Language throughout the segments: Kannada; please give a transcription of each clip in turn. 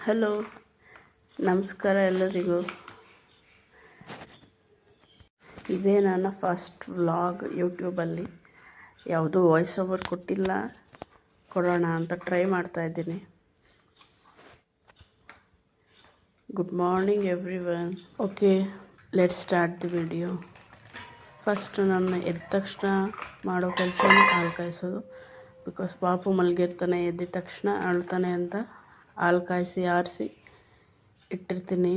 ಹಲೋ, ನಮಸ್ಕಾರ ಎಲ್ಲರಿಗೂ. ಇದೇ ನನ್ನ ಫಸ್ಟ್ ವ್ಲಾಗ್ ಯೂಟ್ಯೂಬಲ್ಲಿ. ಯಾವುದೂ ವಾಯ್ಸ್ ಓವರ್ ಕೊಟ್ಟಿಲ್ಲ, ಕೊಡೋಣ ಅಂತ ಟ್ರೈ ಮಾಡ್ತಾಯಿದ್ದೀನಿ. Good morning everyone. Okay, let's start the video. First ನಾನು ಎದ್ದ ತಕ್ಷಣ ಮಾಡೋ ಕೆಲಸನೇ ಹಾಲು ಕಾಯಿಸೋದು. ಬಿಕಾಸ್ ಪಾಪು ಮಲಗಿರ್ತಾನೆ, ಎದ್ದ ತಕ್ಷಣ ಅಳ್ತಾನೆ ಅಂತ ಹಾಲು ಕಾಯಿಸಿ ಆರಿಸಿ ಇಟ್ಟಿರ್ತೀನಿ.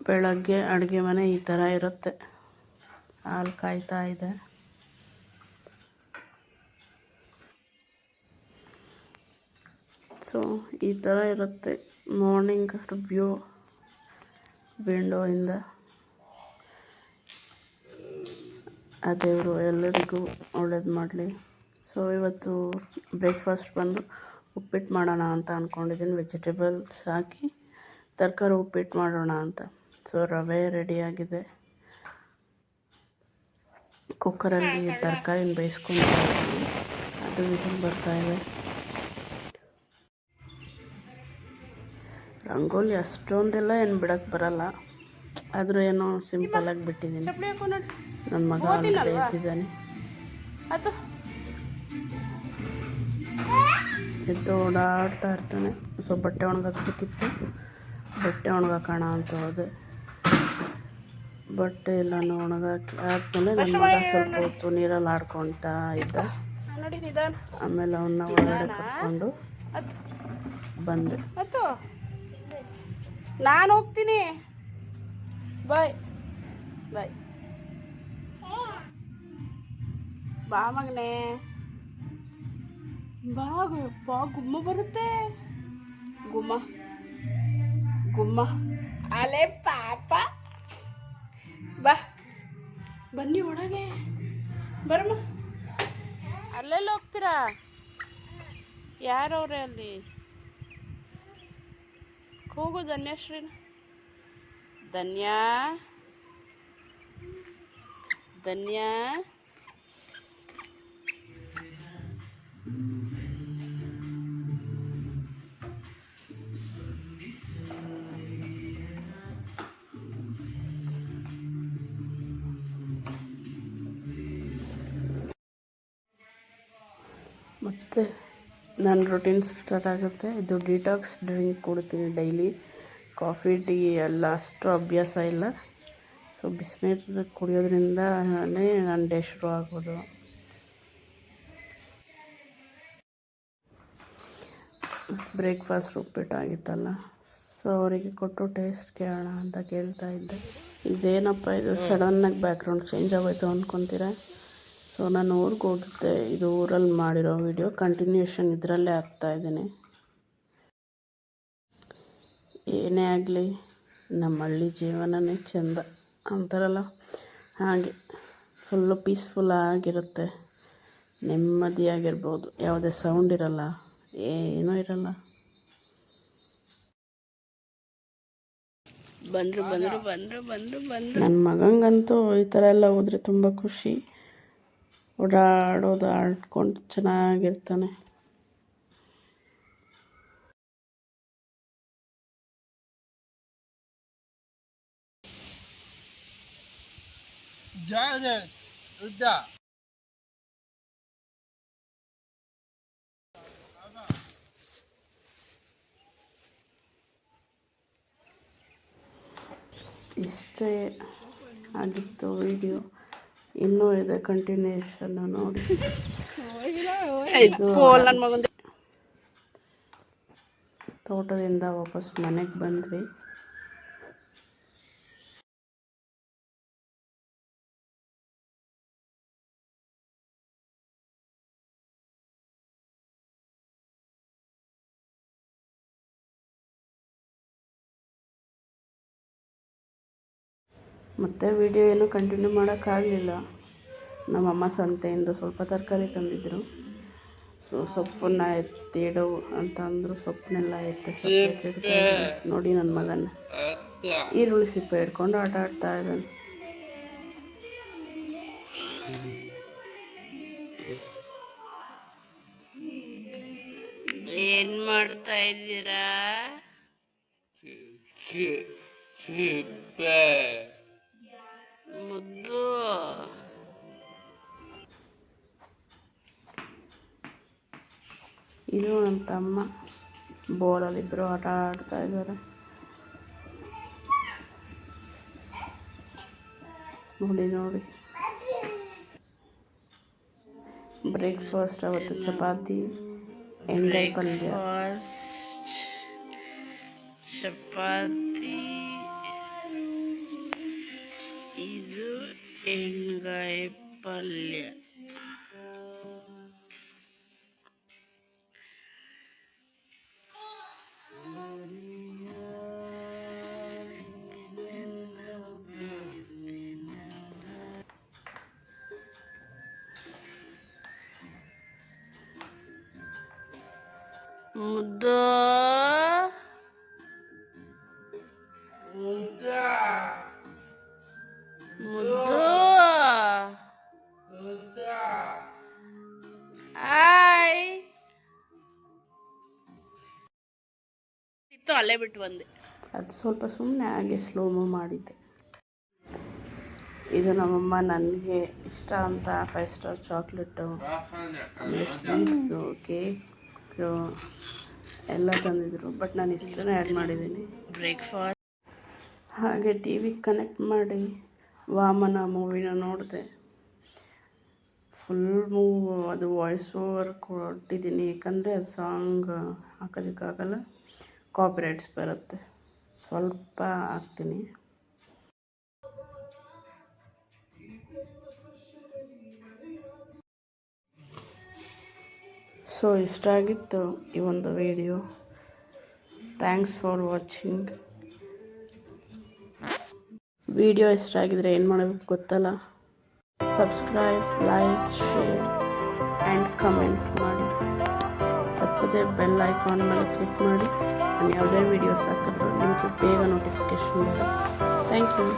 ಬೆಳಗ್ಗೆ ಅಡುಗೆ ಮನೆ ಈ ಥರ ಇರುತ್ತೆ. ಹಾಲು ಕಾಯ್ತಾ ಇದೆ. ಸೊ ಈ ಥರ ಇರುತ್ತೆ ಮಾರ್ನಿಂಗ್ ವ್ಯೂ ವಿಂಡೋಯಿಂದ. ಆ ದೇವರು ಎಲ್ಲರಿಗೂ ಒಳ್ಳೇದು ಮಾಡಲಿ. ಸೊ ಇವತ್ತು ಬ್ರೇಕ್ಫಾಸ್ಟ್ ಬಂದು ಉಪ್ಪಿಟ್ಟು ಮಾಡೋಣ ಅಂತ ಅಂದ್ಕೊಂಡಿದ್ದೀನಿ. ವೆಜಿಟೇಬಲ್ಸ್ ಹಾಕಿ ತರಕಾರಿ ಉಪ್ಪಿಟ್ಟು ಮಾಡೋಣ ಅಂತ. ಸೊ ರವೆ ರೆಡಿಯಾಗಿದೆ. ಕುಕ್ಕರಲ್ಲಿ ತರಕಾರಿನ ಬೇಯಿಸ್ಕೊಂಡು ಅದು ವಿಸಿಲ್ ಬರ್ತಾಯಿದೆ. ರಂಗೋಲಿ ಅಷ್ಟೊಂದೆಲ್ಲ ಏನು ಬಿಡೋಕ್ಕೆ ಬರಲ್ಲ, ಆದರೂ ಏನೋ ಸಿಂಪಲಾಗಿ ಬಿಟ್ಟಿದ್ದೀನಿ. ನನ್ನ ಮಗ ಎದ್ದಿದ್ದಾನೆ, ಎದ್ದು ಓಡಾಡ್ತಾ ಇರ್ತಾನೆ. ಸೊ ಬಟ್ಟೆ ಒಣಗಾಕ್ಬೇಕಿತ್ತು, ಬಟ್ಟೆ ಒಣಗಾಕೋಣ ಅಂತ ಹೋದೆ. ಬಟ್ಟೆ ಎಲ್ಲನೂ ಒಣಗಾಕಿ ಆದಮೇಲೆ ನನ್ನ ಮಗ ಸ್ವಲ್ಪ ಹೊತ್ತು ನೀರಲ್ಲಿ ಆಡ್ಕೊಳ್ತಾ ಇದ್ದ. ಆಮೇಲೆ ಅವನ್ನ ಒಳಗಡೆ ಕರ್ಕೊಂಡು ಬಂದೆ. ನಾನು ಹೋಗ್ತೀನಿ, ಬಾಯ್ ಬಾಯ್. ಬಾ ಮಗನೇ, ಬಾ ಗುಮ್ಮ ಬರುತ್ತೆ. ಗುಮ್ಮ ಗುಮ್ಮ ಅಲೆ ಪಾಪ. ಬಾ ಬನ್ನಿ ಒಳಗೆ, ಬರಮ್ಮ. ಅಲ್ಲೆಲ್ಲ ಹೋಗ್ತೀರಾ? ಯಾರವ್ರೆ ಅಲ್ಲಿ? ಹೋಗು ಧನ್ಯಶ್ರೀನ. ಧನ್ಯ ಧನ್ಯ ಮತ್ತು ನನ್ನ ರೂಟೀನ್ ಸ್ಟಾರ್ಟ್ ಆಗುತ್ತೆ. ಇದು ಡಿಟಾಕ್ಸ್ ಡ್ರಿಂಕ್ ಕೊಡ್ತೀನಿ ಡೈಲಿ. ಕಾಫಿ ಟೀ ಎಲ್ಲ ಅಷ್ಟು ಅಭ್ಯಾಸ ಇಲ್ಲ. ಸೊ ಬಿಸಿನೀರು ಕುಡಿಯೋದ್ರಿಂದನೇ ನನ್ನ ಡೇ ಶುರು ಆಗೋದು. ಬ್ರೇಕ್ಫಾಸ್ಟ್ ಉಪ್ಪಿಟ್ಟಾಗಿತ್ತಲ್ಲ, ಸೊ ಅವರಿಗೆ ಕೊಟ್ಟು ಟೇಸ್ಟ್ ಕೇಳೋಣ ಅಂತ ಕೇಳ್ತಾ ಇದ್ದೆ. ಇದೇನಪ್ಪ ಇದು ಸಡನ್ನಾಗಿ ಬ್ಯಾಕ್ಗ್ರೌಂಡ್ ಚೇಂಜ್ ಆಗೋಯ್ತು ಅಂದ್ಕೊತೀರ. ಸೊ ನಾನು ಊರಿಗೆ ಹೋಗಿದ್ದೆ. ಇದು ಊರಲ್ಲಿ ಮಾಡಿರೋ ವಿಡಿಯೋ ಕಂಟಿನ್ಯೂಷನ್ ಇದರಲ್ಲೇ ಹಾಕ್ತಾಯಿದ್ದೀನಿ. ಏನೇ ಆಗಲಿ ನಮ್ಮ ಹಳ್ಳಿ ಜೀವನನೇ ಚೆಂದ ಅಂತಾರಲ್ಲ, ಹಾಗೆ ಫುಲ್ಲು ಪೀಸ್ಫುಲ್ ಆಗಿರುತ್ತೆ. ನೆಮ್ಮದಿಯಾಗಿರ್ಬೋದು. ಯಾವುದೇ ಸೌಂಡ್ ಇರಲ್ಲ, ಏನೂ ಇರಲ್ಲ. ನನ್ನ ಮಗಂಗಂತೂ ಈ ಥರ ಎಲ್ಲ ಹೋದರೆ ತುಂಬ ಖುಷಿ. ಓಡಾಡೋದು, ಆಡ್ಕೊಂಡು ಚೆನ್ನಾಗಿರ್ತಾನೆ. ಇಷ್ಟೇ ಆಗಿತ್ತು ವಿಡಿಯೋ. ಇನ್ನೂ ಇದೆ ಕಂಟಿನ್ಯೂಷನ್ನು ನೋಡಿ. ತೋಟದಿಂದ ವಾಪಸ್ ಮನೆಗೆ ಬಂದ್ವಿ. ಮತ್ತು ವಿಡಿಯೋ ಏನೂ ಕಂಟಿನ್ಯೂ ಮಾಡೋಕ್ಕಾಗಲಿಲ್ಲ. ನಮ್ಮಮ್ಮ ಸಂತೆಯಿಂದ ಸ್ವಲ್ಪ ತರಕಾರಿ ತಂದಿದ್ದರು. ಸೊ ಸೊಪ್ಪನ್ನ ಎತ್ತಿಡು ಅಂತ ಅಂದರು. ಸೊಪ್ಪನ್ನೆಲ್ಲ ಎತ್ತಿ ನೋಡಿ ನನ್ನ ಮಗನ ಈರುಳ್ಳಿ ಸಿಪ್ಪೆ ಹಿಡ್ಕೊಂಡು ಆಟ ಆಡ್ತಾ ಇದ್ದಾನೆ. ಏನ್ ಮಾಡ್ತಾ ಇದ್ದೀರಾ? ಮುದ್ದು ಇದು ನನ್ನ ತಮ್ಮ ಬೋಲಲ್ಲಿ ಇಬ್ಬರು ಆಟ ಆಡ್ತಾ ಇದ್ದಾರೆ. ನೋಡಿ ಬ್ರೇಕ್ಫಾಸ್ಟ್ ಅವತ್ತು ಚಪಾತಿ ಎಣ್ಗಾಯಿ ಪಲ್ಯ. ಚಪಾತಿ, ಇದು ಎಣ್ಗಾಯಿ ಪಲ್ಯ. ಮುದ್ದು ಮುದ್ದು ಆಯ್ ಇತ್ತು, ಅಲ್ಲೇ ಬಿಟ್ಟು ಬಂದೆ. ಅದು ಸ್ವಲ್ಪ ಸುಮ್ಮನೆ ಹಾಗೆ ಸ್ಲೋ ಮೂವ್ ಮಾಡಿದ್ದೆ. ಇದು ನಮ್ಮಮ್ಮ ನನಗೆ ಇಷ್ಟ ಅಂತ 5 ಸ್ಟಾರ್ ಚಾಕ್ಲೇಟು, ಸ್ವೀಟ್ಸು, ಕೇಕು ಎಲ್ಲ ತಂದಿದ್ರು. ಬಟ್ ನಾನು ಇಷ್ಟನೇ ಆ್ಯಡ್ ಮಾಡಿದ್ದೀನಿ. ಬ್ರೇಕ್ಫಾಸ್ಟ್ ಹಾಗೆ ಟಿ ವಿ ಕನೆಕ್ಟ್ ಮಾಡಿ ವಾಮನ ಮೂವಿನ ನೋಡಿದೆ. ಫುಲ್ ಮೂವ್ ಅದು ವಾಯ್ಸ್ ಓವರ್ ಕೊಟ್ಟಿದ್ದೀನಿ, ಏಕೆಂದರೆ ಅದು ಸಾಂಗ್ ಹಾಕೋದಕ್ಕಾಗಲ್ಲ, ಕಾಪಿರೈಟ್ಸ್ ಬರುತ್ತೆ. ಸ್ವಲ್ಪ ಹಾಕ್ತೀನಿ. ಸೊ ಇಷ್ಟ ಆಗಿತ್ತು ಈ ಒಂದು video. Thanks for watching. Video ಇಷ್ಟ ಆಗಿದರೆ ಏನು ಮಾಡಬೇಕು ಗೊತ್ತಲ್ಲ, subscribe, like, share and comment ಮಾಡಿ. ತಪ್ಪದೆ ಬೆಲ್ ಐಕಾನ್ ಮೇಲೆ ಕ್ಲಿಕ್ ಮಾಡಿ. ನಾನು ಯಾವುದೇ ವೀಡಿಯೋಸ್ ಹಾಕಿದ್ರು ನಿಮಗೆ ಬೇಗ ನೋಟಿಫಿಕೇಷನ್ ಬರುತ್ತೆ. Thank you.